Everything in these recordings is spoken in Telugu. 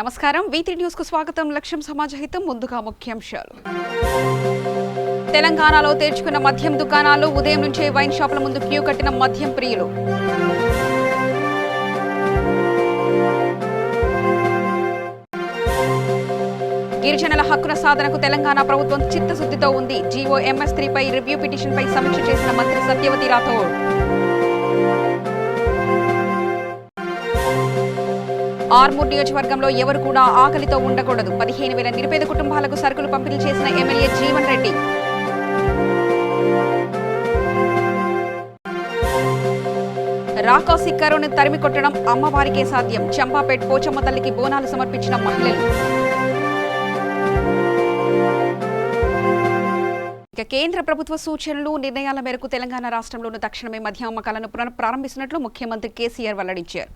నమస్కారం V3 న్యూస్ కు స్వాగతం. లక్ష్యం సమాజహితం. ముందుగా ముఖ్యాంశాలు. తెలంగాణలో తెరుచుకున్న మద్యం దుకాణాలు, ఉదయం నుంచే వైన్ షాపుల ముందు క్యూ కట్టిన మద్యం ప్రియులు. గిరిజనుల హక్కుల సాధనకు తెలంగాణ ప్రభుత్వం చిత్తశుద్ధితో ఉంది. జీవో MS3 పై రివ్యూ పిటిషన్ పై సమీక్ష చేసిన మంత్రి సత్యవతి రాథోడ్. ఆర్మూర్ నియోజకవర్గంలో ఎవరు కూడా ఆకలితో ఉండకూడదు. 15,000 నిరుపేద కుటుంబాలకు సరుకులు పంపిణీ చేసిన ఎమ్మెల్యే జీవన్ రెడ్డి. రాకాసి కరోను తరిమి కొట్టడం అమ్మవారికే సాధ్యం. చంపాపేట్ పోచమ్మ తల్లికి బోనాలు సమర్పించిన మహిళలు. ఇక కేంద్ర ప్రభుత్వ సూచనలు, నిర్ణయాల మేరకు తెలంగాణ రాష్ట్రంలోని తక్షణమే మద్యం అమ్మకాలను ప్రారంభిస్తున్నట్లు ముఖ్యమంత్రి కేసీఆర్ వెల్లడించారు.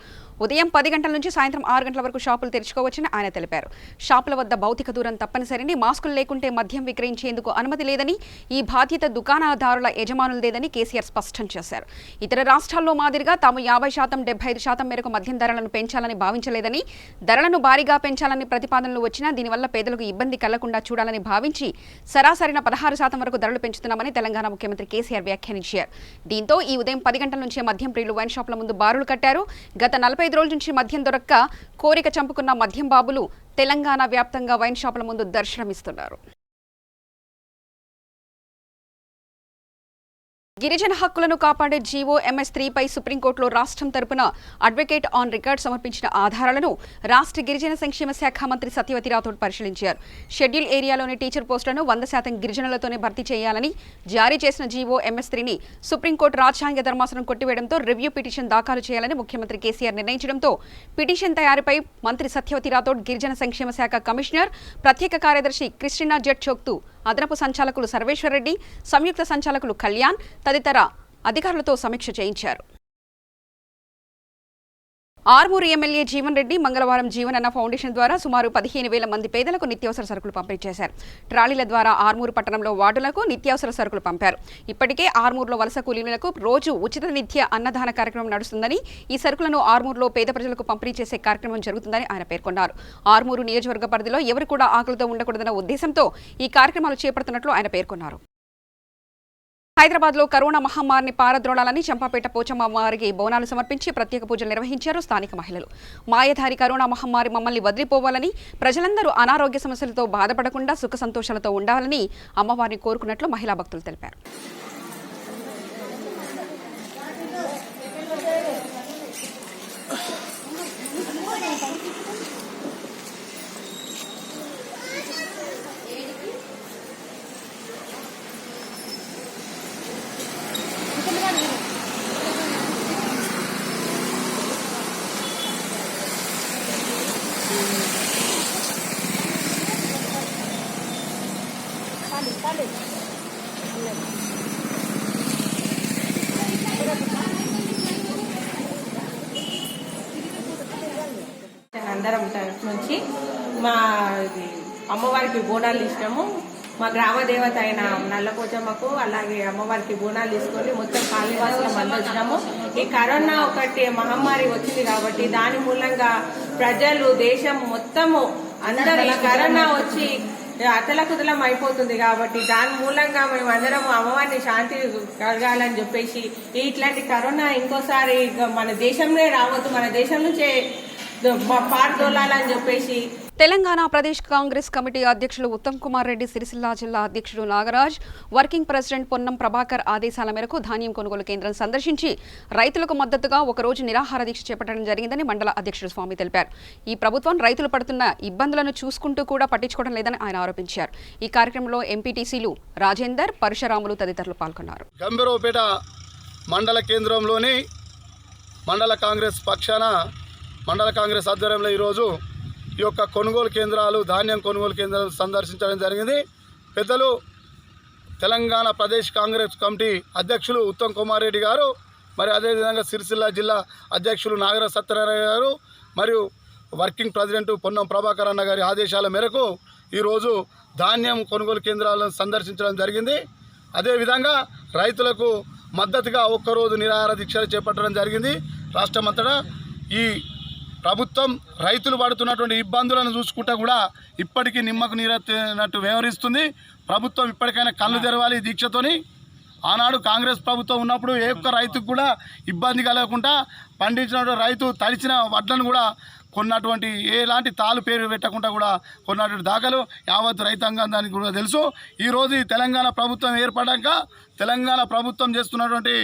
ఉదయం 10 గంటల నుంచి సాయంత్రం 6 గంటల వరకు షాపులు తెరుచుకోవచ్చని ఆయన తెలిపారు. షాపుల వద్ద భౌతిక దూరం తప్పనిసరిని, మాస్కులు లేకుంటే మద్యం విక్రయించేందుకు అనుమతి లేదని, ఈ బాధ్యత దుకాణదారుల యజమానులదేదని కేసీఆర్ స్పష్టం చేశారు. ఇతర రాష్ట్రాల్లో మాదిరిగా తాము 50%, 75% మేరకు మద్యం ధరలను పెంచాలని భావించలేదని, ధరలను భారీగా పెంచాలని ప్రతిపాదనలు వచ్చినా దీనివల్ల పేదలకు ఇబ్బంది కలగకుండా చూడాలని భావించి సరాసరిన 16% వరకు ధరలు పెంచుతున్నామని తెలంగాణ ముఖ్యమంత్రి కేసీఆర్ వ్యాఖ్యానించారు. దీంతో ఈ ఉదయం 10 గంటల నుంచే మద్యం ప్రియులు వైన్ షాపుల ముందు బారులు కట్టారు. గత 45 రోజుల నుంచి మద్యం దొరక్క కోరిక చంపుకున్న మద్యం బాబులు తెలంగాణ వ్యాప్తంగా వైన్ షాపుల ముందు దర్శనమిస్తున్నారు. గిరిజన హక్కులను కాపాడే జీవో MS3 పై సుప్రీంకోర్టులో రాష్ట్రం తరపున అడ్వకేట్ ఆన్ రికార్డ్ సమర్పించిన ఆధారాలను రాష్ట్ర గిరిజన సంక్షేమ శాఖ మంత్రి సత్యవతి రాథోడ్ పరిశీలించారు. షెడ్యూల్ ఏరియాలోని టీచర్ పోస్టులను 100% గిరిజనులతోనే భర్తీ చేయాలని జారీ చేసిన జీవో MS3ని సుప్రీంకోర్టు రాజ్యాంగ ధర్మాసనం కొట్టివేయడంతో రివ్యూ పిటిషన్ దాఖలు చేయాలని ముఖ్యమంత్రి కేసీఆర్ నిర్ణయించడంతో పిటిషన్ తయారీపై మంత్రి సత్యవతి రాథోడ్, గిరిజన సంక్షేమ శాఖ కమిషనర్, ప్రత్యేక కార్యదర్శి క్రిస్టినా జెట్ చోక్తు, అదనపు సంచాలకులు సర్వేశ్వర్ రెడ్డి, సంయుక్త సంచాలకులు కళ్యాణ్ తదితర అధికారులతో సమీక్ష చేయించారు. ఆర్మూరు ఎమ్మెల్యే జీవన్ రెడ్డి మంగళవారం జీవన్ అన్న ఫౌండేషన్ ద్వారా సుమారు 15,000 మంది పేదలకు నిత్యావసర సరుకులు పంపిణీ చేశారు. ట్రాలీల ద్వారా ఆర్మూరు పట్టణంలో వార్డులకు నిత్యావసర సరుకులు పంపారు. ఇప్పటికే ఆర్మూరులో వలస కూలీలకు రోజు ఉచిత నిత్య అన్నదాన కార్యక్రమం నడుస్తుందని, ఈ సరుకులను ఆర్మూరులో పేద ప్రజలకు పంపిణీ చేసే కార్యక్రమం జరుగుతుందని ఆయన పేర్కొన్నారు. ఆర్మూరు నియోజకవర్గ పరిధిలో ఎవరు కూడా ఆకలితో ఉండకూడదన్న ఉద్దేశంతో ఈ కార్యక్రమాలు చేపడుతున్నట్లు ఆయన పేర్కొన్నారు. హైదరాబాద్లో కరోనా మహమ్మారిని పారద్రోళాలని చంపాపేట పోచమ్మ అమ్మవారికి బోనాలు సమర్పించి ప్రత్యేక పూజలు నిర్వహించారు స్థానిక మహిళలు. మాయధారి కరోనా మహమ్మారి మమ్మల్ని వదిలిపోవాలని, ప్రజలందరూ అనారోగ్య సమస్యలతో బాధపడకుండా సుఖ సంతోషాలతో ఉండాలని అమ్మవారిని కోరుకున్నట్లు మహిళా భక్తులు తెలిపారు. అందరం తరఫు నుంచి మా అమ్మవారికి బోనాలు ఇచ్చినాము. మా గ్రామ దేవత అయిన నల్లపోచమ్మకు అలాగే అమ్మవారికి బోనాలు తీసుకొని మొత్తం కాలనీవాసులం అందొచ్చినాము. ఈ కరోనా ఒకటి మహమ్మారి వచ్చింది కాబట్టి దాని మూలంగా ప్రజలు, దేశం మొత్తము అందరూ ఈ కరోనా వచ్చి అతలకుతలం అయిపోతుంది కాబట్టి దాని మూలంగా మేము అందరం అమ్మవారిని శాంతి కలగాలని చెప్పేసి ఇట్లాంటి కరోనా ఇంకోసారి మన దేశంలో రావద్దు, మన దేశం నుంచే పారదోలాలని చెప్పేసి తెలంగాణ ప్రదేశ్ కాంగ్రెస్ కమిటీ అధ్యక్షులు ఉత్తమ్ కుమార్ రెడ్డి, సిరిసిల్ల జిల్లా అధ్యక్షుడు నాగరాజ్, వర్కింగ్ ప్రెసిడెంట్ పొన్నం ప్రభాకర్ ఆదేశాల మేరకు ధాన్యం కొనుగోలు కేంద్రం సందర్శించి రైతులకు మద్దతుగా ఒకరోజు నిరాహార దీక్ష చేపట్టడం జరిగిందని మండల అధ్యక్షుడు స్వామి తెలిపారు. ఈ ప్రభుత్వం రైతులు పడుతున్న ఇబ్బందులను చూసుకుంటూ కూడా పట్టించుకోవడం లేదని ఆయన ఆరోపించారు. ఈ కార్యక్రమంలో ఎంపీటీసీలు రాజేందర్, పరశురాములు తదితరులు పాల్గొన్నారు. గంభీరపేట మండల కేంద్రంలోని మండల కాంగ్రెస్ పక్షాన మండల కాంగ్రెస్ ఆధ్వర్యంలో ఈరోజు ఈ యొక్క కొనుగోలు కేంద్రాలు, ధాన్యం కొనుగోలు కేంద్రాలు సందర్శించడం జరిగింది. పెద్దలు తెలంగాణ ప్రదేశ్ కాంగ్రెస్ కమిటీ అధ్యక్షులు ఉత్తమ్ కుమార్ రెడ్డి గారు, మరి అదేవిధంగా సిరిసిల్ల జిల్లా అధ్యక్షులు నాగరాజ్ సత్యనారాయణ గారు, మరియు వర్కింగ్ ప్రెసిడెంట్ పొన్నం ప్రభాకర్ అన్న గారి ఆదేశాల మేరకు ఈరోజు ధాన్యం కొనుగోలు కేంద్రాలను సందర్శించడం జరిగింది. అదేవిధంగా రైతులకు మద్దతుగా ఒక్కరోజు నిరాహార దీక్షలు చేపట్టడం జరిగింది. రాష్ట్రమంతటా ఈ ప్రభుత్వం రైతులు పడుతున్నటువంటి ఇబ్బందులను చూసుకుంటా కూడా ఇప్పటికీ నిమ్మకు నీరెత్తినట్టు వ్యవహరిస్తుంది. ప్రభుత్వం ఇప్పటికైనా కళ్ళు తెరవాలి దీక్షతోని. ఆనాడు కాంగ్రెస్ ప్రభుత్వం ఉన్నప్పుడు ఏ ఒక్క రైతుకు కూడా ఇబ్బంది కలగకుండా పండించిన రైతు తడిచిన వడ్లను కూడా కొన్నటువంటి ఎలాంటి తాలు పేరు పెట్టకుండా కూడా కొన్నటువంటి దాఖలు యావత్ రైతాంగం దానికి కూడా తెలుసు. ఈరోజు ఈ తెలంగాణ ప్రభుత్వం ఏర్పడాక తెలంగాణ ప్రభుత్వం చేస్తున్నటువంటి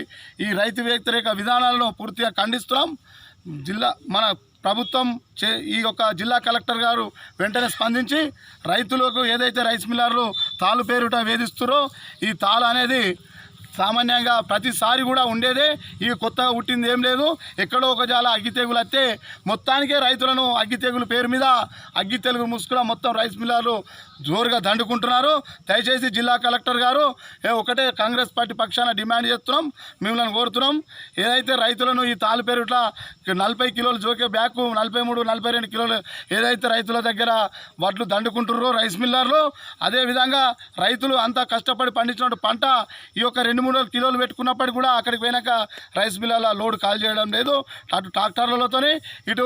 ఈ రైతు వ్యతిరేక విధానాలను పూర్తిగా ఖండిస్తున్నాం. మన ప్రభుత్వం ఈ యొక్క జిల్లా కలెక్టర్ గారు వెంటనే స్పందించి రైతులకు ఏదైతే రైస్ మిల్లర్లు తాలు పేరుట వేధిస్తారో ఈ తాలు అనేది సామాన్యంగా ప్రతిసారి కూడా ఉండేదే, ఇవి కొత్తగా పుట్టింది ఏం లేదు. ఎక్కడో ఒక జాల అగ్గి తెగులు వస్తే మొత్తానికే రైతులను అగ్గి తెగులు పేరు మీద అగ్గి తెగులు ముసుగులో మొత్తం రైస్ మిల్లర్లు జోరుగా దండుకుంటున్నారు. దయచేసి జిల్లా కలెక్టర్ గారు ఒకటే కాంగ్రెస్ పార్టీ పక్షాన డిమాండ్ చేస్తున్నాం, మిమ్మల్ని కోరుతున్నాం. ఏదైతే రైతులను ఈ తాలు పేరుట్ల 40 కిలోలు జోకే బ్యాగు 43-42 కిలోలు ఏదైతే రైతుల దగ్గర వడ్లు దండుకుంటున్నారో రైస్ మిల్లర్లు, అదేవిధంగా రైతులు అంతా కష్టపడి పండించిన పంట ఈ యొక్క 2-3 కిలోలు పెట్టుకున్నప్పటికీ కూడా అక్కడికి పోయినాక రైస్ మిల్లర్ల లోడ్ కాల్ చేయడం లేదు. అటు ట్రాక్టర్లతోని ఇటు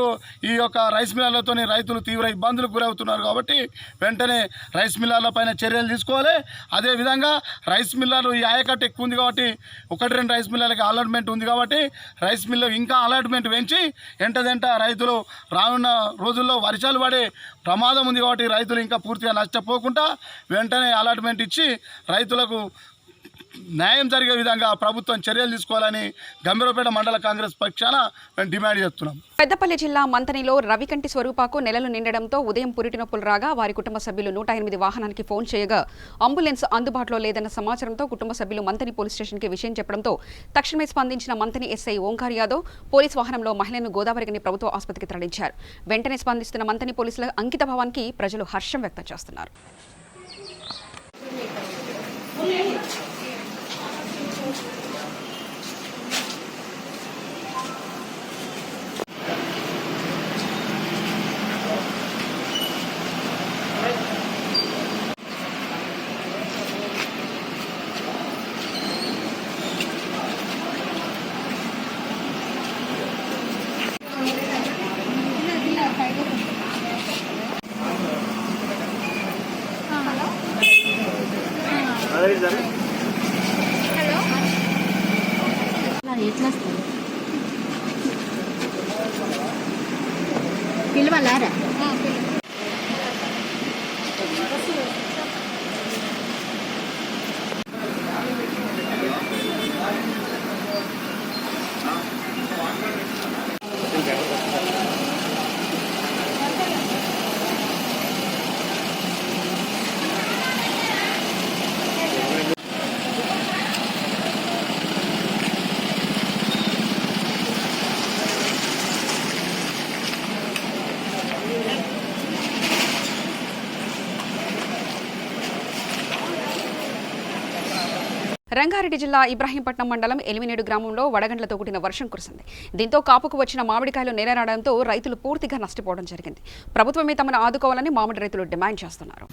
ఈ యొక్క రైస్ మిల్లర్లతోని రైతులు తీవ్ర ఇబ్బందులకు గురవుతున్నారు. కాబట్టి వెంటనే రైస్ మిల్లర్ల పైన చర్యలు తీసుకోవాలి. అదేవిధంగా రైస్ మిల్లర్లు ఈ ఆయకట్టు ఎక్కువ ఉంది కాబట్టి 1-2 రైస్ మిల్లర్లకి అలాట్మెంట్ ఉంది కాబట్టి రైస్ మిల్లు ఇంకా అలాట్మెంట్ పెంచి ఎంటదెంట రైతులు రానున్న రోజుల్లో వర్షాలు పడే ప్రమాదం ఉంది కాబట్టి రైతులు ఇంకా పూర్తిగా నష్టపోకుండా వెంటనే అలాట్మెంట్ ఇచ్చి రైతులకు న్యాయం జరిగే విధంగా ప్రభుత్వం చర్యలు తీసుకోవాలని గంభీరపేట మండల కాంగ్రెస్ పక్షాన మేము డిమాండ్ చేస్తున్నాం. పెద్దపల్లి జిల్లా మంతనిలో రవికంటి స్వరూపకు నెలలు నిండడంతో ఉదయం పురిటి నొప్పులు రాగా వారి కుటుంబ సభ్యులు 108 వాహనానికి ఫోన్ చేయగా అంబులెన్స్ అందుబాటులో లేదన్న సమాచారంతో కుటుంబ సభ్యులు మంతని పోలీస్ స్టేషన్కి విషయం చెప్పడంతో తక్షణమే స్పందించిన మంతని ఎస్ఐ ఓంకార్ యాదవ్ పోలీస్ వాహనంలో మహిళను గోదావరిగని ప్రభుత్వ ఆసుపత్రికి తరలించారు. వెంటనే స్పందిస్తున్న మంతని పోలీసుల అంకిత భావానికి ప్రజలు హర్షం వ్యక్తం చేస్తున్నారు. ఎట్లా వస్తుంది పిల్లవాళ్ళారా రంగారెడ్డి జిల్లా ఇబ్రాహీంపట్నం మండలం ఎలిమినేడు గ్రామంలో వడగండ్లతో కూడిన వర్షం కురిసింది. దీంతో కాపుకు వచ్చిన మామిడికాయలు నేలరాడడంతో రైతులు పూర్తిగా నష్టపోవడం జరిగింది. ప్రభుత్వమే తమను ఆదుకోవాలని మామిడి రైతులు డిమాండ్ చేస్తున్నారు.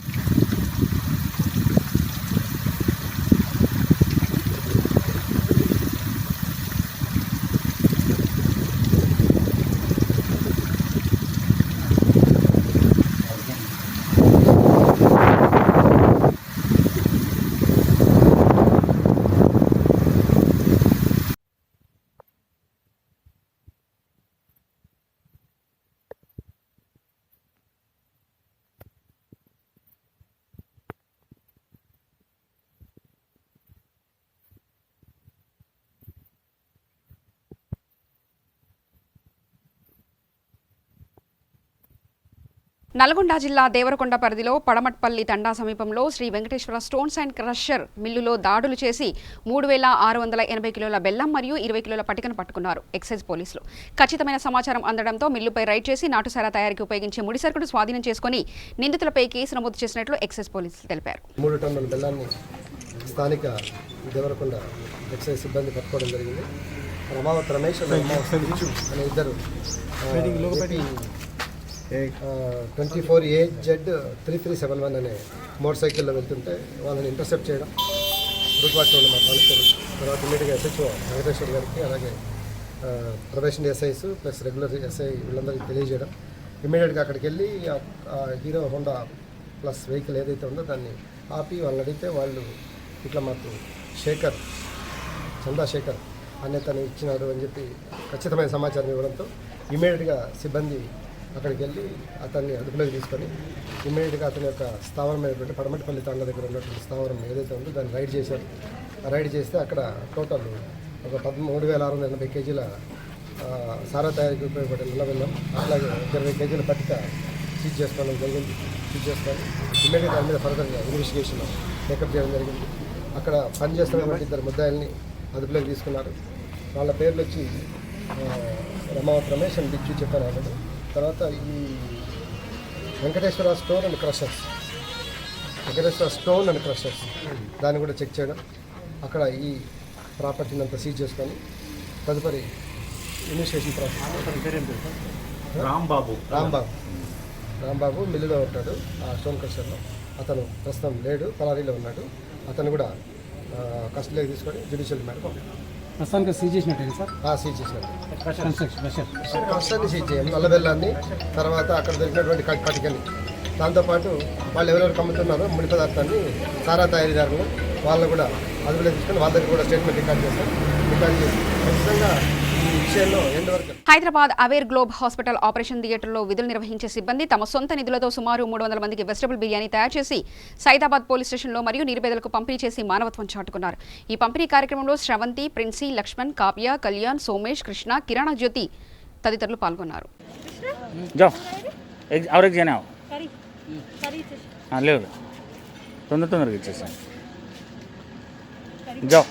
నల్గొండ జిల్లా దేవరకొండ పరిధిలో పడమట్పల్లి తండా సమీపంలో Sri Venkateswara stones and crusher మిల్లులో దాడులు చేసి 3680 కిలోల బెల్లం మరియు 20 కిలోల పటికను పట్టుకున్నారు ఎక్సైజ్ పోలీసులు. ఖచ్చితమైన సమాచారం అందడంతో మిల్లుపై రైడ్ చేసి నాటుసారా తయారీకి ఉపయోగించే ముడి సరుకును స్వాధీనం చేసుకుని నిందితులపై కేసు నమోదు చేసినట్లు ఎక్సైజ్ పోలీసులు తెలిపారు. 3 టన్నుల బెల్లాన్ని స్థానిక దేవరకొండ ఎక్సైజ్ సిబ్బంది పట్టుకోవడం జరిగింది. రమావత్ రమేష్ అనే ఇద్దరు 24AZ3371 అనే మోటార్ సైకిల్లో వెళ్తుంటే వాళ్ళని ఇంటర్సెప్ట్ చేయడం రూట్ వాచ్ ఉన్న మా కానిస్టేబుల్ తర్వాత ఇమీడియట్గా SHO వెంకటేశ్వర్ గారికి అలాగే probation SIs plus regular SI వీళ్ళందరికీ తెలియజేయడం, ఇమీడియట్గా అక్కడికి వెళ్ళి ఆ హీరో హోండా ప్లస్ వెహికల్ ఏదైతే ఉందో దాన్ని ఆపి వాళ్ళని అడిగితే వాళ్ళు ఇట్లా మాకు చంద్రశేఖర్ అనే తను ఇచ్చినాడు అని చెప్పి ఖచ్చితమైన సమాచారం ఇవ్వడంతో ఇమీడియట్గా సిబ్బంది అక్కడికి వెళ్ళి అతన్ని అదుపులోకి తీసుకొని ఇమీడియట్గా అతని యొక్క స్థావరమైనటువంటి పడమటిపల్లి తాండ దగ్గర ఉన్నటువంటి స్థావరం ఏదైతే ఉందో దాన్ని రైడ్ చేశారు. రైడ్ చేస్తే అక్కడ టోటల్ ఒక 13,680 కేజీల సారా తయారీకి ఉపయోగపడే నల్లబెల్లం, అట్లాగే 20 కేజీల పట్టిక సీజ్ చేసుకోవడం జరిగింది. సీజ్ చేసుకొని ఇమీడియట్గా దాని మీద ఫర్దర్గా ఇన్వెస్టిగేషన్ టేకప్ చేయడం జరిగింది. అక్కడ పనిచేస్తున్నటువంటి 2 ముద్దాయిల్ని అదుపులోకి తీసుకున్నారు. వాళ్ళ పేర్లు వచ్చి రమావత్ రమేష్ అని బిచ్చు చెప్పాను అన్నాడు. తర్వాత ఈ వెంకటేశ్వర స్టోన్ అండ్ క్రషర్స్ దాన్ని కూడా చెక్ చేయడం, అక్కడ ఈ ప్రాపర్టీని అంతా సీజ్ చేసుకొని తదుపరి ఇన్వెస్టిగేషన్ ప్రాసెస్. రాంబాబు మిల్లులో ఉంటాడు ఆ స్టోన్ క్రషర్లో. అతను ప్రస్తుతం లేడు, పలారీలో ఉన్నాడు. అతను కూడా కస్టడీలోకి తీసుకొని జ్యుడిషియల్ మేరకు ప్రస్తుతానికి సీజ్ చేసినట్టు సార్. సీజ్ చేసినట్టు క్రషర్ని సీజ్ చేయం, నల్లబెల్లాన్ని, తర్వాత అక్కడ దొరికినటువంటి పటికని, దాంతోపాటు వాళ్ళు ఎవరెవరు కమ్ముతున్నారో ముడి పదార్థాన్ని సారా తయారీదారులు వాళ్ళని కూడా అదుపులో తీసుకొని వాళ్ళ దగ్గర కూడా స్టేట్మెంట్ రికార్డ్ చేసి ఖచ్చితంగా ఈ విషయంలో ఎండ్ వరకు. Hyderabad aware globe hospital operation థియేటర్లో విధులు నిర్వహించే సిబ్బంది తమ సొంత నిధులతో సుమారు 300 మందికి వెజిటబుల్ బిర్యానీ తయారు చేసి సైదాబాద్ పోలీస్ స్టేషన్లో మరియు నిరుపేదలకు పంపిణీ చేసి మానవత్వం చాటుకున్నారు. ఈ పంపిణీ కార్యక్రమంలో శ్రవంతి, ప్రిన్సీ, లక్ష్మణ్, కావ్య, కళ్యాణ్, సోమేష్, కృష్ణ, కిరాణా జ్యోతి తదితరులు పాల్గొన్నారు. లేదు తొందరగా ఇచ్చేసాను. జావ్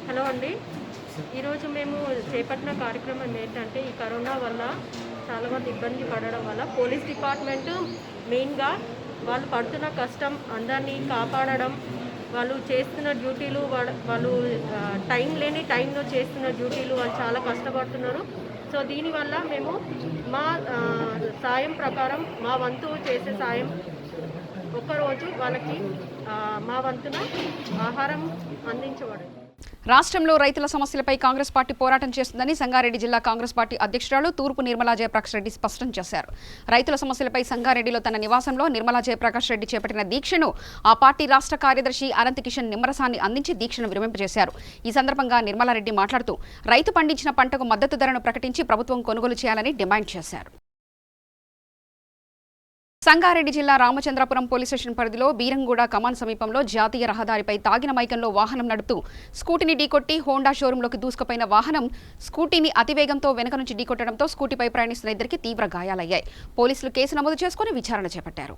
హలో అండి, ఈరోజు మేము చేపట్టిన కార్యక్రమం ఏంటంటే ఈ కరోనా వల్ల చాలామంది ఇబ్బంది పడడం వల్ల పోలీస్ డిపార్ట్మెంట్ మెయిన్గా వాళ్ళు పడుతున్న కష్టం అందరినీ కాపాడడం, వాళ్ళు చేస్తున్న డ్యూటీలు వాళ్ళు టైం లేని టైంలో చేస్తున్న డ్యూటీలు వాళ్ళు చాలా కష్టపడుతున్నారు. సో దీనివల్ల మేము మా సాయం ప్రకారం మా వంతు చేసే సాయం ఒక్కరోజు వాళ్ళకి మా వంతున ఆహారం అందించబడింది. రాష్ట్రంలో రైతుల సమస్యలపై కాంగ్రెస్ పార్టీ పోరాటం చేస్తుందని సంగారెడ్డి జిల్లా కాంగ్రెస్ పార్టీ అధ్యక్షురాలు తూర్పు నిర్మలా జయప్రకాష్ రెడ్డి స్పష్టం చేశారు. రైతుల సమస్యలపై సంగారెడ్డిలో తన నివాసంలో నిర్మలా జయప్రకాష్ రెడ్డి చేపట్టిన దీక్షను ఆ పార్టీ రాష్ట్ర కార్యదర్శి అనంత్ కిషన్ నిమ్మరసాన్ని అందించి దీక్షను విరమింపజేశారు. ఈ సందర్భంగా నిర్మలారెడ్డి మాట్లాడుతూ రైతు పండించిన పంటకు మద్దతు ధరను ప్రకటించి ప్రభుత్వం కొనుగోలు చేయాలని డిమాండ్ చేశారు. సంగారెడ్డి జిల్లా రామచంద్రపురం పోలీస్ స్టేషన్ పరిధిలో బీరంగూడ కమాన్ సమీపంలో జాతీయ రహదారిపై తాగిన మైకంలో వాహనం నడుపుతూ స్కూటీని ఢీకొట్టి హోండా షోరూంలోకి దూసుకుపోయిన వాహనం స్కూటీని అతివేగంతో వెనక నుంచి ఢీకొట్టడంతో స్కూటీపై ప్రయాణిస్తున్న ఇద్దరికి తీవ్ర గాయాలయ్యాయి. పోలీసులు కేసు నమోదు చేసుకుని విచారణ చేపట్టారు.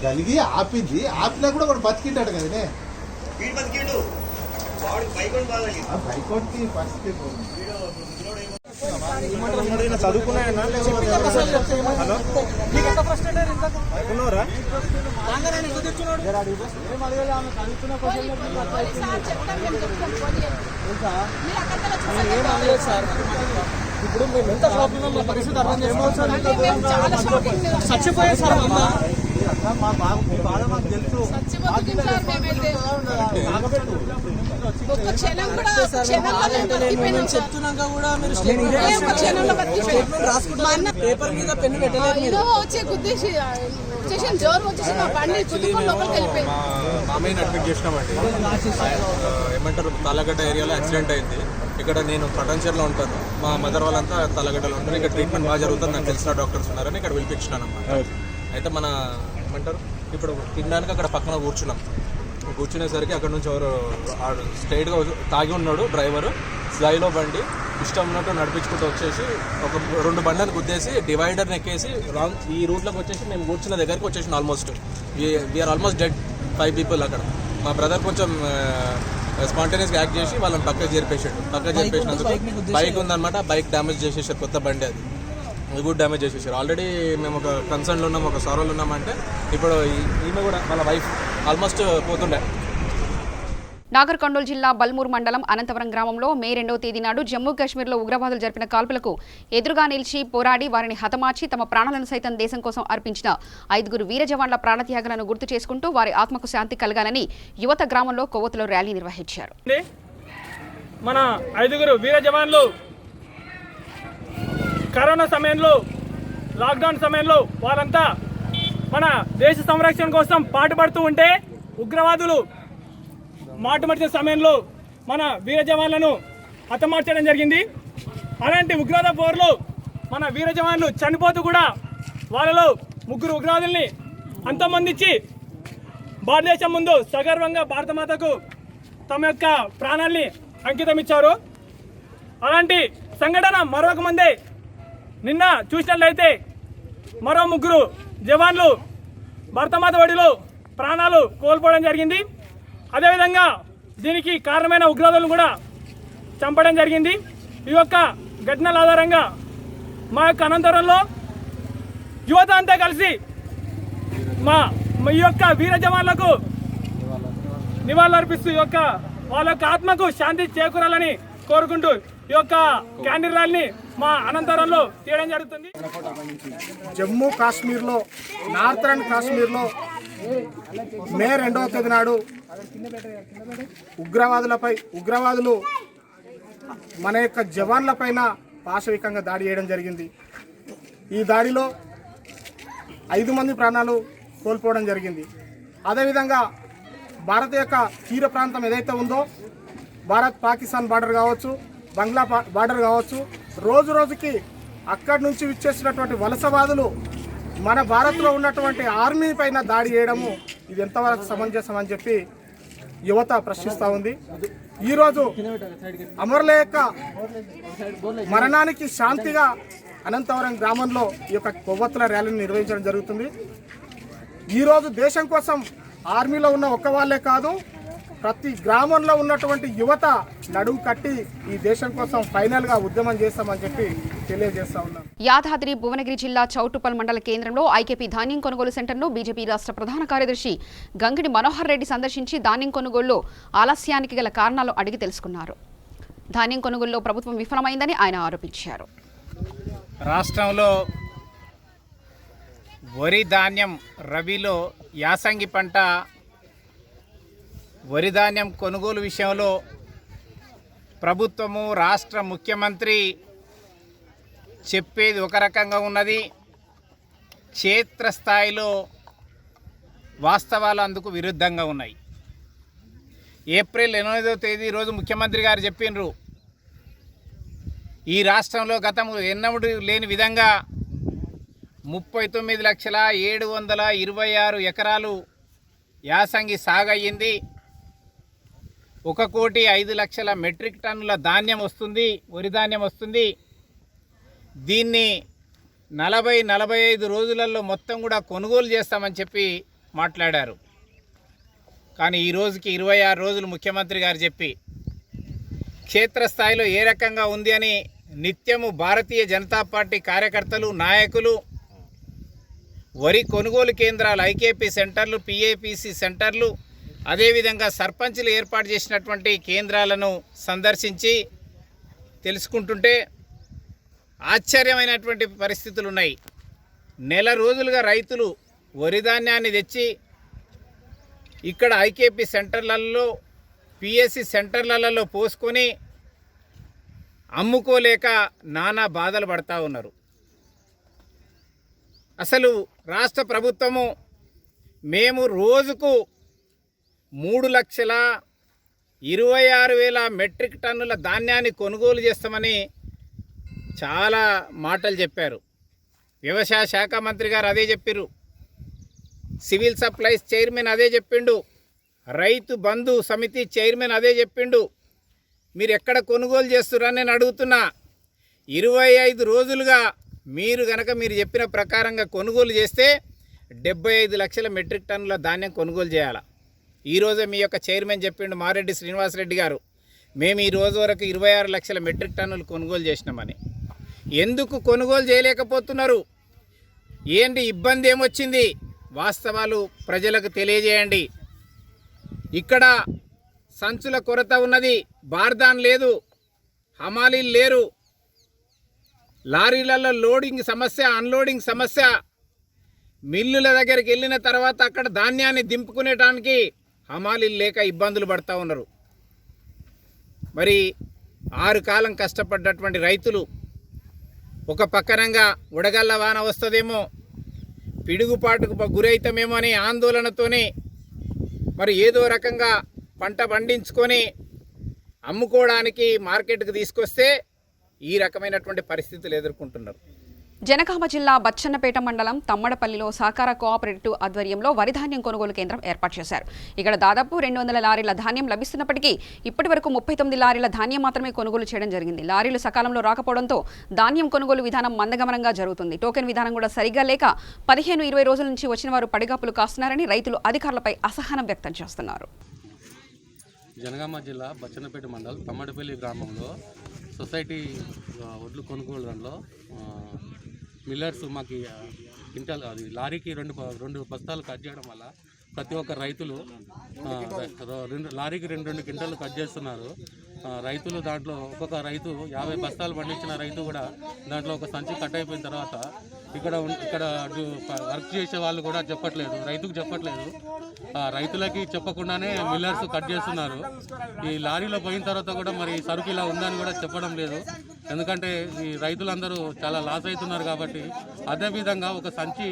కలిగి ఆపింది, ఆపినా కూడా వాడు బతికింటాడు కదనే. బైకోట్కి ఫస్ట్ ఇప్పుడు మేము ఎంత షాప్ లో పరిస్థితి అర్థం చేసుకోవచ్చు. చచ్చిపోయారు సార్. అట్లా మా బాధ మాకు తెలుసు. చెప్తున్నాక కూడా మీరు పేపర్ మీద పెన్ను పెట్టలేదు. మామయ్యని అడ్మిట్ చేసినామండి. ఏమంటారు, తాళ్ళగడ్డ ఏరియాలో యాక్సిడెంట్ అయింది. ఇక్కడ నేను పటాన్చేరులో ఉంటాను, మా మదర్ వాళ్ళంతా తాళ్ళగడ్డలో ఉంటారు. ఇక్కడ ట్రీట్మెంట్ బాగా జరుగుతుంది, నాకు తెలిసిన డాక్టర్స్ ఉన్నారని ఇక్కడ పిలిపించినాను అన్నమాట. అయితే మన ఏమంటారు, ఇప్పుడు తినడానికి అక్కడ పక్కన కూర్చునేసరికి అక్కడ నుంచి ఎవరు స్ట్రైట్గా తాగి ఉన్నాడు డ్రైవరు. స్లైలో బండి ఇష్టం ఉన్నట్టు నడిపించుకుంటూ వచ్చేసి ఒక 2 బండ్లను గుద్దేసి డివైడర్ని ఎక్కేసి రాంగ్ ఈ రూట్లోకి వచ్చేసి మేము కూర్చున్న దగ్గరికి వచ్చేసి almost we're almost dead 5 people అక్కడ. మా బ్రదర్ కొంచెం స్పాంటేనియస్గా యాక్ట్ చేసి వాళ్ళని పక్కకు చేర్పేసినందుకు బైక్ ఉందన్నమాట, బైక్ డ్యామేజ్ చేసేసారు. కొత్త బండి అది కూడా డ్యామేజ్ చేసేసారు. ఆల్రెడీ మేము ఒక కన్సర్న్లో ఉన్నాం, ఒక సారోలు ఉన్నామంటే ఇప్పుడు ఈమె కూడా వాళ్ళ వైఫ్ ఆల్మోస్ట్ పోతుండే. నాగర్ కర్నూలు జిల్లా బల్మూర్ మండలం అనంతవరం గ్రామంలో మే 2వ తేదీ నాడు జమ్మూ కాశ్మీర్లో ఉగ్రవాదులు జరిపిన కాల్పులకు ఎదురుగా నిలిచి పోరాడి వారిని హతమార్చి తమ ప్రాణాలను సైతం దేశం కోసం అర్పించిన 5 వీర జవాన్ల ప్రాణత్యాగాలను గుర్తు చేసుకుంటూ వారి ఆత్మకు శాంతి కలగాలని యువత గ్రామంలో కొవ్వొత్తులో ర్యాలీ నిర్వహించారు. మన 5 వీర జవాన్లు కరోనా సమయంలో, లాక్డౌన్ సమయంలో వారంతా మన దేశ సంరక్షణ కోసం పాటుపడుతూ ఉంటే ఉగ్రవాదులు మాటుమర్చిన సమయంలో మన వీర జవాన్లను హతమార్చడం జరిగింది. అలాంటి ఉగ్రవాద పోరులో మన వీర జవాన్లు చనిపోతూ కూడా వాళ్ళలో 3 ఉగ్రవాదుల్ని అంతమొందించి భారతదేశం ముందు సగర్వంగా భారతమాతకు తమ యొక్క ప్రాణాల్ని అంకితం ఇచ్చారు. అలాంటి సంఘటన మరొక మందే నిన్న చూసినట్లయితే మరో 3 జవాన్లు భారతమాత ఒడిలో ప్రాణాలు కోల్పోవడం జరిగింది. అదేవిధంగా దీనికి కారణమైన ఉగ్రవాదులను కూడా చంపడం జరిగింది. ఈ యొక్క ఘటనల ఆధారంగా మా యొక్క అనంతరంలో యువత అంతా కలిసి ఈ యొక్క వీర జవాన్లకు నివాళులర్పిస్తూ వాళ్ళ యొక్క ఆత్మకు శాంతి చేకూరాలని కోరుకుంటూ ఈ యొక్క క్యాండిల్ ర్యాలీని మా అనంతరంలో తీయడం జరుగుతుంది. జమ్మూ కాశ్మీర్లో, నార్థరన్ కాశ్మీర్లో మే 2వ తేదీ నాడు ఉగ్రవాదులు మన యొక్క జవాన్లపైన పాశవికంగా దాడి చేయడం జరిగింది. ఈ దాడిలో 5 మంది ప్రాణాలు కోల్పోవడం జరిగింది. అదేవిధంగా భారత యొక్క తీర ప్రాంతం ఏదైతే ఉందో, భారత్ పాకిస్తాన్ బార్డర్ కావచ్చు, బంగ్లా బార్డర్ కావచ్చు, రోజు రోజుకి అక్కడి నుంచి విచ్చేసినటువంటి వలసవాదులు మన భారత్లో ఉన్నటువంటి ఆర్మీ పైన దాడి చేయడము ఇది ఎంతవరకు సమంజసం అని చెప్పి యువత ప్రశ్నిస్తూ ఉంది. ఈరోజు అమరుల యొక్క మరణానికి శాంతిగా అనంతవరం గ్రామంలో ఈ యొక్క కొవ్వొత్తుల ర్యాలీని నిర్వహించడం జరుగుతుంది. ఈరోజు దేశం కోసం ఆర్మీలో ఉన్న ఒక్క వాళ్ళే కాదు, ప్రతి గ్రామంలో ఉన్నటువంటి యువత నడుము కట్టి ఈ దేశం కోసం ఫైనల్గా ఉద్యమం చేస్తామని చెప్పి తెలియజేస్తా ఉన్నాం. యాదాద్రి భువనగిరి జిల్లా చౌటుప్పల్ మండల కేంద్రంలో ఐకేపీ ధాన్యం కొనుగోలు సెంటర్ను బీజేపీ రాష్ట్ర ప్రధాన కార్యదర్శి గంగిడి మనోహర్ రెడ్డి సందర్శించి ధాన్యం కొనుగోలులో ఆలస్యానికి గల కారణాలు అడిగి తెలుసుకున్నారు. ధాన్యం కొనుగోలులో ప్రభుత్వం విఫలమైందని ఆయన ఆరోపించారు. రాష్ట్రంలో వరి ధాన్యం రబీలో యాసంగి పంట వరి ధాన్యం కొనుగోలు విషయంలో ప్రభుత్వము, రాష్ట్ర ముఖ్యమంత్రి చెప్పేది ఒక రకంగా ఉన్నది, క్షేత్రస్థాయిలో వాస్తవాలు అందుకు విరుద్ధంగా ఉన్నాయి. ఏప్రిల్ 8వ తేదీ రోజు ముఖ్యమంత్రి గారు చెప్పినారు, ఈ రాష్ట్రంలో గతం ఎన్నడూ లేని విధంగా 39,726 ఎకరాలు యాసంగి సాగయ్యింది. 1,05,00,000 మెట్రిక్ టన్నుల ధాన్యం వస్తుంది, వరి ధాన్యం వస్తుంది. దీన్ని 40-45 రోజులలో మొత్తం కూడా కొనుగోలు చేస్తామని చెప్పి మాట్లాడారు. కానీ ఈ రోజుకి 26 రోజులు ముఖ్యమంత్రి గారు చెప్పి క్షేత్రస్థాయిలో ఏ రకంగా ఉంది అని నిత్యము భారతీయ జనతా పార్టీ కార్యకర్తలు, నాయకులు వరి కొనుగోలు కేంద్రాలు, ఐకేపీ సెంటర్లు, పిఏపిసి సెంటర్లు, అదేవిధంగా సర్పంచులు ఏర్పాటు చేసినటువంటి కేంద్రాలను సందర్శించి తెలుసుకుంటుంటే ఆశ్చర్యమైనటువంటి పరిస్థితులు ఉన్నాయి. నెల రోజులుగా రైతులు వరి ధాన్యాన్ని తెచ్చి ఇక్కడ ఐకేపీ సెంటర్లలో పిఎస్సి సెంటర్లలో పోసుకొని అమ్ముకోలేక నానా బాధలు పడతా ఉన్నారు. అసలు రాష్ట్ర ప్రభుత్వము మేము రోజుకు 3,26,000 మెట్రిక్ టన్నుల ధాన్యాన్ని కొనుగోలు చేస్తామని చాలా మాటలు చెప్పారు. వ్యవసాయ శాఖ మంత్రి గారు అదే చెప్పారు, సివిల్ సప్లైస్ చైర్మన్ అదే చెప్పిండు, రైతు బంధు సమితి చైర్మన్ అదే చెప్పిండు. మీరు ఎక్కడ కొనుగోలు చేస్తున్నారని నేను అడుగుతున్నా. 25 రోజులుగా మీరు చెప్పిన ప్రకారంగా కొనుగోలు చేస్తే 75 లక్షల మెట్రిక్ టన్నుల ధాన్యం కొనుగోలు చేయాలి. ఈరోజే మీ యొక్క చైర్మన్ చెప్పిండు మారెడ్డి శ్రీనివాసరెడ్డి గారు, మేము ఈ రోజు వరకు 26 లక్షల మెట్రిక్ టన్నులు కొనుగోలు చేసినామని. ఎందుకు కొనుగోలు చేయలేకపోతున్నారు? ఏంటి ఇబ్బంది ఏమొచ్చింది? వాస్తవాలు ప్రజలకు తెలియజేయండి. ఇక్కడ సంచుల కొరత ఉన్నది, బార్దాన్ లేదు, హమాలీలు లేరు, లారీలలో లోడింగ్ సమస్య, అన్లోడింగ్ సమస్య, మిల్లుల దగ్గరికి వెళ్ళిన తర్వాత అక్కడ ధాన్యాన్ని దింపుకునేటానికి హమాలీలు లేక ఇబ్బందులు పడుతూ ఉన్నారు. మరి 6 కాలం కష్టపడ్డటువంటి రైతులు ఒక పక్కనంగా ఉడగళ్ళ వాన వస్తుందేమో, పిడుగుపాటుకు గురైతామేమో అని ఆందోళనతోనే మరి ఏదో రకంగా పంట పండించుకొని అమ్ముకోవడానికి మార్కెట్కి తీసుకొస్తే ఈ రకమైనటువంటి పరిస్థితులు ఎదుర్కొంటున్నారు. జనగామ జిల్లా బచ్చన్నపేట మండలం తమ్మడపల్లిలో సహకార కోఆపరేటివ్ ఆధ్వర్యంలో వరి ధాన్యం కొనుగోలు కేంద్రం ఏర్పాటు చేశారు. ఇక్కడ దాదాపు 200 లారీల ధాన్యం లభిస్తున్నప్పటికీ ఇప్పటి వరకు 39 లారీల ధాన్యం మాత్రమే కొనుగోలు చేయడం జరిగింది. లారీలు సకాలంలో రాకపోవడంతో ధాన్యం కొనుగోలు విధానం మందగమనంగా జరుగుతుంది. టోకెన్ విధానం కూడా సరిగా లేక 15-20 రోజుల నుంచి వచ్చిన వారు పడిగాపులు కాస్తున్నారని రైతులు అధికారులపై అసహనం వ్యక్తం చేస్తున్నారు. జనగామ జిల్లా బచ్చన్నపేట మండలం తమ్మడపల్లి గ్రామంలో సొసైటీ ఒడ్లు కొనుగోలులో మిల్లర్స్ మాకు క్వింటాల్ అది లారీకి రెండు బస్తాలు కట్ చేయడం వల్ల ప్రతి ఒక్క రైతులు లారీకి రెండు క్వింటాలు కట్ చేస్తున్నారు. రైతులు దాంట్లో ఒక్కొక్క రైతు 50 బస్తాలు పండించిన రైతు కూడా దాంట్లో ఒక సంచి కట్ అయిపోయిన తర్వాత ఇక్కడ వర్క్ చేసే వాళ్ళు కూడా చెప్పట్లేదు, రైతుకు చెప్పట్లేదు, రైతులకి చెప్పకుండానే మిల్లర్స్ కట్ చేస్తున్నారు. ఈ లారీలో పోయిన తర్వాత కూడా మరి సరుకు ఇలా ఉందని కూడా చెప్పడం లేదు. ఎందుకంటే ఈ రైతులందరూ చాలా లాస్ అవుతున్నారు కాబట్టి. అదేవిధంగా ఒక సంచి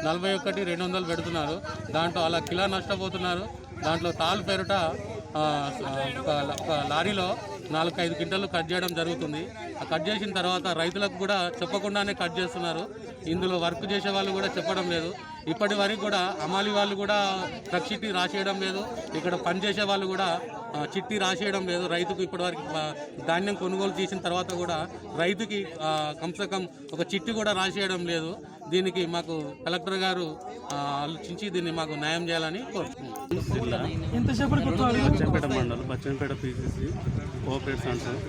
41,200 పెడుతున్నారు, దాంట్లో అలా కిలో నష్టపోతున్నారు. దాంట్లో తాళ్ళు పేరుట ఒక లారీలో 4-5 క్వింటాలు కట్ చేయడం జరుగుతుంది. ఆ కట్ చేసిన తర్వాత రైతులకు కూడా చెప్పకుండానే కట్ చేస్తున్నారు. ఇందులో వర్క్ చేసే వాళ్ళు కూడా చెప్పడం లేదు. ఇప్పటి వరకు కూడా అమాలి వాళ్ళు కూడా ట్రక్ చిట్టి రాసేయడం లేదు, ఇక్కడ పనిచేసే వాళ్ళు కూడా చిట్టి రాసేయడం లేదు. రైతుకు ఇప్పటివరకు ధాన్యం కొనుగోలు చేసిన తర్వాత కూడా రైతుకి కమ్సే కమ్ ఒక చిట్టి కూడా రాసేయడం లేదు. దీనికి మాకు కలెక్టర్ గారు ఆలోచించి దీన్ని మాకు న్యాయం చేయాలని కోరుతున్నాం. బచ్చన్నపేట మండలం బచ్చన్నపేట పిసిసి కోఆపరేటివ్ సెంటర్,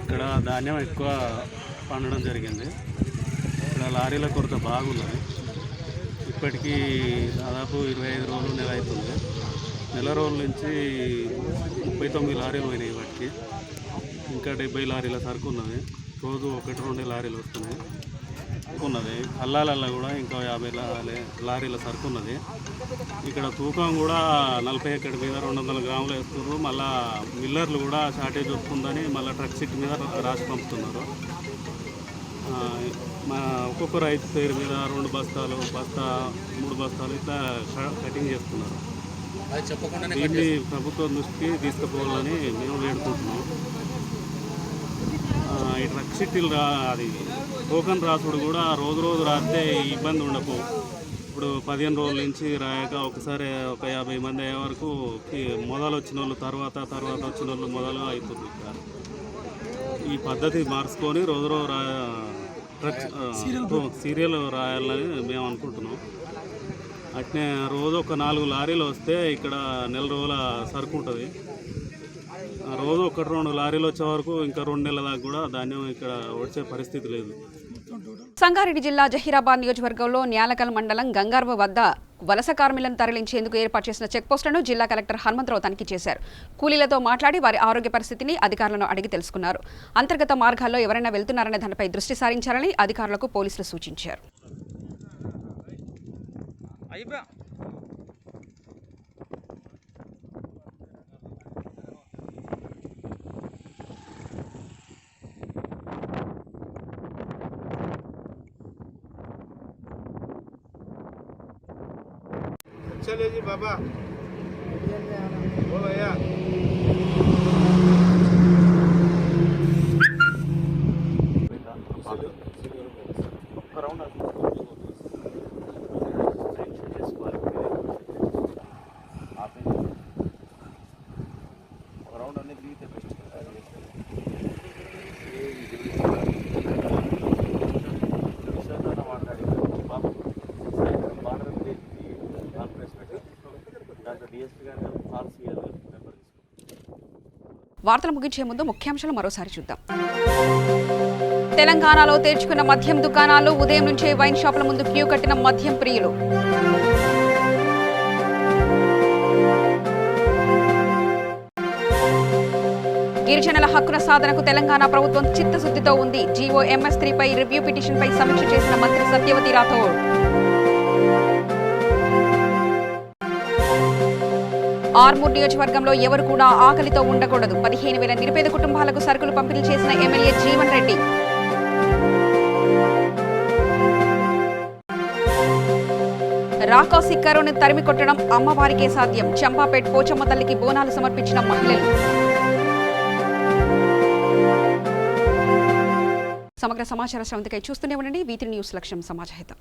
ఇక్కడ ధాన్యం ఎక్కువ పండడం జరిగింది. ఇక్కడ లారీల కొరత బాగున్నది. ఇప్పటికీ దాదాపు 25 రోజులు నెల అవుతుంది. నెల రోజుల నుంచి 39 లారీలు పోయినాయి. వాటికి ఇంకా 70 లారీల సరుకు ఉన్నది. రోజు 1-2 లారీలు వస్తున్నాయి ఉన్నది. అల్లాలల్లా కూడా ఇంకా 50 లారీల సరుకు ఉన్నది. ఇక్కడ తూకం కూడా 40 ఎక్కడ మీద 200 గ్రాములు వేస్తున్నారు. మళ్ళీ మిల్లర్లు కూడా షార్టేజ్ వస్తుందని మళ్ళీ ట్రక్ సిట్ మీద రాసి పంపుతున్నారు. ఒక్కొక్క రైతు పేరు మీద 2 బస్తాలు, 3 బస్తాలు ఇట్లా కటింగ్ చేస్తున్నారు. దీన్ని ప్రభుత్వం దృష్టికి తీసుకుపోవాలని మేము వేడుకుంటున్నాం. ఈ ట్రక్ సిటీలు అది టోకన్ రాసుడు కూడా రోజు రాస్తే ఇబ్బంది ఉండకు. ఇప్పుడు 15 రోజుల నుంచి రాయక ఒకసారి ఒక 50 మంది అయ్యే వరకు మొదలు వచ్చిన వాళ్ళు తర్వాత వచ్చిన వాళ్ళు మొదలు అవుతుంది. ఈ పద్ధతి మార్చుకొని రోజు సీరియల్ రాయాలని మేము అనుకుంటున్నాం. అట్నే రోజు ఒక 4 లారీలు వస్తే ఇక్కడ నెల రోజుల సరుకు ఉంటుంది. రోజు 1-2 లారీలు వచ్చే వరకు ఇంకా 2 నెలల దాకా కూడా ధాన్యం ఇక్కడ వచ్చే పరిస్థితి లేదు. సంగారెడ్డి జిల్లా జహీరాబాద్ నియోజకవర్గంలో న్యాలకల్ మండలం గంగార్వ వద్ద వలస కార్మికులను తరలించేందుకు ఏర్పాటు చేసిన చెక్పోస్టులను జిల్లా కలెక్టర్ హనుమంతరావు తనిఖీ చేశారు. కూలీలతో మాట్లాడి వారి ఆరోగ్య పరిస్థితిని అధికారులను అడిగి తెలుసుకున్నారు. అంతర్గత మార్గాల్లో ఎవరైనా వెళ్తున్నారనే దానిపై దృష్టి సారించాలని అధికారులకు పోలీసులు సూచించారు. అయిపోయా चलिए जी बाबा ओ भैया వార్తలు ముగించే ముందు ముఖ్యాంశాలు మరోసారి చూద్దాం. తెలంగాణలో తెరుచుకున్న మద్యం దుకాణాలు, ఉదయం నుంచే వైన్ షాపుల ముందు క్యూ కట్టిన మద్యం ప్రియులు. గిరిజనుల హక్కుల సాధనకు తెలంగాణ ప్రభుత్వం చిత్తశుద్ధితో ఉంది. జీవో MS3 పై రివ్యూ పిటిషన్పై సమీక్ష చేసిన మంత్రి సత్యవతి రాథోడ్. ఆర్మూర్ నియోజకవర్గంలో ఎవరు కూడా ఆకలితో ఉండకూడదు. 15,000 నిరుపేద కుటుంబాలకు సరుకులు పంపిణీ చేసిన ఎమ్మెల్యే జీవన్ రెడ్డి. రాకాసి కరోను తరిమి కొట్టడం అమ్మవారికే సాధ్యం. చంపాపేట్ పోచమ్మ తల్లికి బోనాలు సమర్పించిన మహిళలు. సమగ్ర సమాచార శ్రవంతికై చూస్తూనే ఉండండి. V3 న్యూస్ లక్ష్యం సమాజహితం.